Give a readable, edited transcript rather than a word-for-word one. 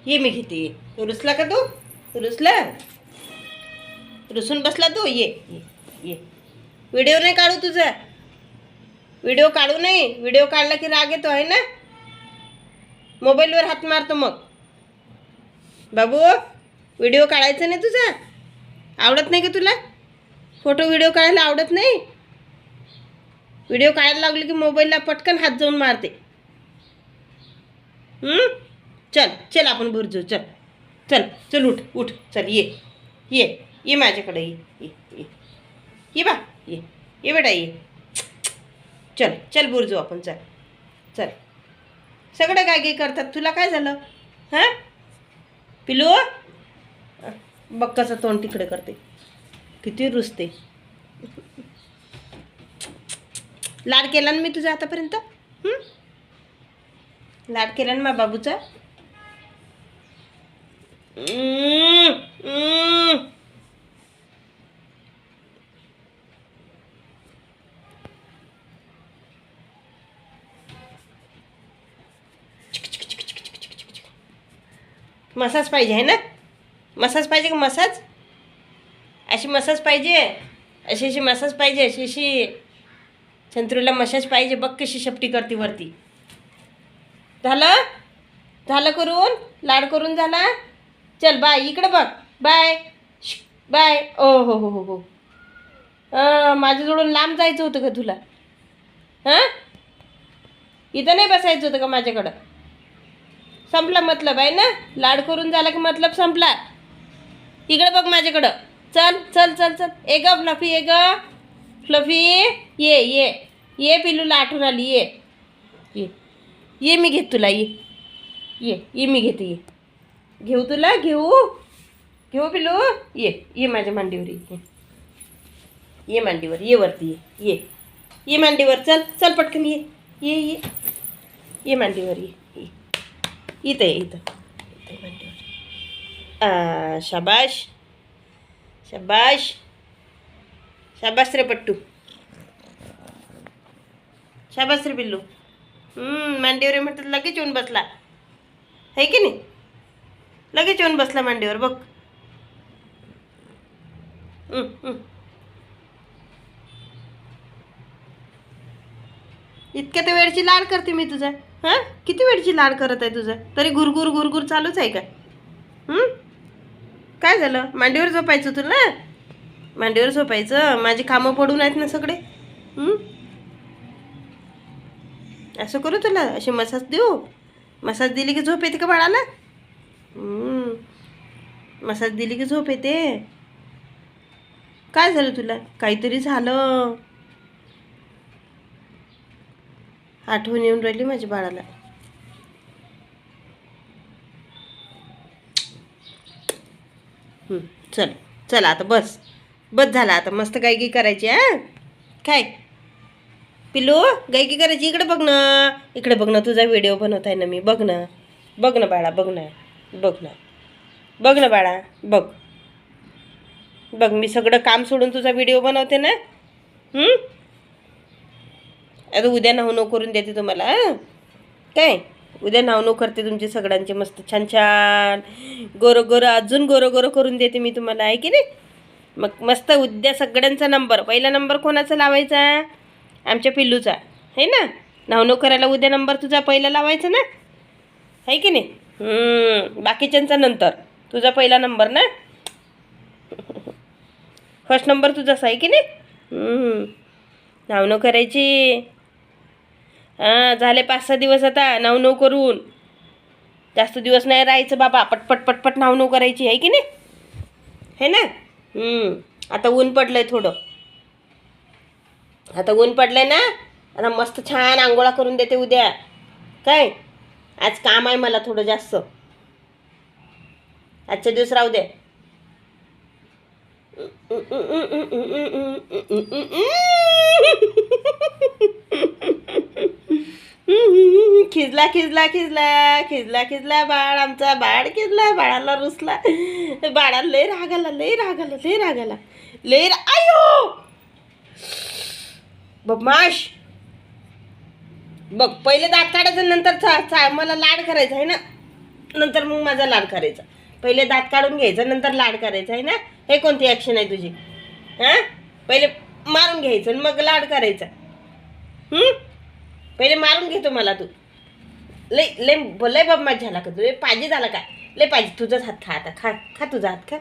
ये मी घेते ये. रुसला का तू? रुसला? रुसून बसला तू? ये ये ये. व्हिडिओ नाही काढू तुझा. व्हिडिओ काढू नाही. व्हिडिओ काढला की राग येतो आहे ना. मोबाईलवर हात मारतो मग. बाबू व्हिडिओ काढायचा नाही तुझा? आवडत नाही का तुला? फोटो व्हिडिओ काढायला आवडत नाही? व्हिडिओ काढायला लागले की मोबाईलला पटकन हात जाऊन मारते. चल चल आपण भुरजू. चल चल चल उठ उठ. चल ये ये ये माझ्याकडे ये ये ये ये बा. ये ये बेटा ये. चल चल बुरजू आपण. चल चल. सगळं काय काय करतात. तुला काय झालं हां पिलू? बघ कसं तोंड तिकडे करते. किती रुसते. लाड केला ना मी तुझा आतापर्यंत? लाड केला ना मा बाबूचा? मसाज पाहिजे आहे ना? मसाज पाहिजे का? मसाज अशी मसाज पाहिजे. अशी अशी मसाज पाहिजे. अशी अशी संत्रूला मसाज पाहिजे. बघ कशी शेपटी करते वरती. झालं झालं करून? लाड करून झाला? चल बाय. इकडं बघ. Bye bye. ओ हो हो हो हो. माझ्याजवळून लांब जायचं होतं का तुला? हां इथं नाही बसायचं होतं का माझ्याकडं? संपला मतलब आहे ना. लाड करून झाला की मतलब संपला. इकडं बघ माझ्याकडं. चल चल चल चल. ए ग फ्लफी. ए ग फ्लफी. ये ये ये पिलूला आठवण आली. ये ये ये मी घेत तुला. ये ये ये मी घेते. ये घेऊ तुला. घेऊ घेऊ पिलू. ये ये माझ्या मांडीवर. ये ये मांडीवर. ये वरती. ये ये ये मांडीवर. चल चल पटकन. ये ये ये ये मांडीवर. ये ये इथं ये. इथं इथं मांडीवर. शाबाश शाबाश शाबास रे पट्टू. शाबास रे पिल्लू. मांडीवर म्हटलं लगेच येऊन बसला है की नाही? लगेच येऊन बसला मांडीवर बघ. इतक्या तर वेळची लाड करते मी तुझा. हां किती वेळची लाड करत आहे तुझा? तरी गुरगुर गुरगुर चालूच आहे का? काय झालं? मांडीवर झोपायचं तुला? मांडीवर झोपायचं. माझी कामं पडून आहेत ना सगळे. असं करू तुला? अशी मसाज देऊ? मसाज दिली की झोप येते का बाळाला? मसाज दिली की झोप येते. काय झालं तुला? काहीतरी झालं. आठवण येऊन राहिली माझ्या बाळाला. चल चल आता बस. बस झाला आता. मस्त गायकी करायची. हां काय पिल्लू? गायकी करायची. इकडे बघ ना. इकडे बघ ना. तुझा व्हिडिओ बनवत आहे ना मी. बघ ना. बघ ना बाळा. बघ ना. बघ ना. बघ ना बाळा. बघ बघ. मी सगळं काम सोडून तुझा व्हिडिओ बनवते ना. आता उद्या नाव करून देते तुम्हाला. काय उद्या नाव करते तुमचे सगळ्यांचे मस्त छान छान गोरं गोरं. अजून गोरं गोरं करून देते मी तुम्हाला आहे की नाही? मग मस्त उद्या सगळ्यांचा नंबर. पहिला नंबर कोणाचा लावायचा? आमच्या पिल्लूचा है ना. नाव करायला उद्या नंबर तुझा पहिला लावायचा ना है की नाही? बाकीच्यांचा नंतर. तुझा पहिला नंबर ना. फर्स्ट नंबर तुझाच आहे की नाही? नाव करायची. झाले 5-6 दिवस आता नाव करून. जास्त दिवस नाही राहायचं बाबा. पटपट पटपट नाव करायची आहे की नाही? है ना. आता ऊन पडलंय थोडं. आता ऊन पडलंय ना. आता मस्त छान आंघोळा करून देते उद्या. काय आज काम आहे मला थोडं जास्त. आजच्या दिवस राहू दे. खिजला खिजला खिजला खिजला खिजला बाळ. आमचा बाळ खिजला. बाळाला रुसला. बाळाला लय राग आला. लय राग आला. लय राग आला. लय आयो बदमाश. बघ पहिले दात काढायचं नंतर मला लाड करायचं आहे ना. नंतर मग माझा लाड करायचा. पहिले दात काढून घ्यायचं नंतर लाड करायचा आहे ना. हे कोणती ॲक्शन आहे तुझी? हां, पहिले मारून घ्यायचं आणि मग लाड करायचा. पहिले मारून घेतो मला तू. लय लय लय बदमाश झाला का तू? लय पाहिजे झाला का? लय पाहिजे. तुझाच हात खा आता. खा खा तुझा हात खा.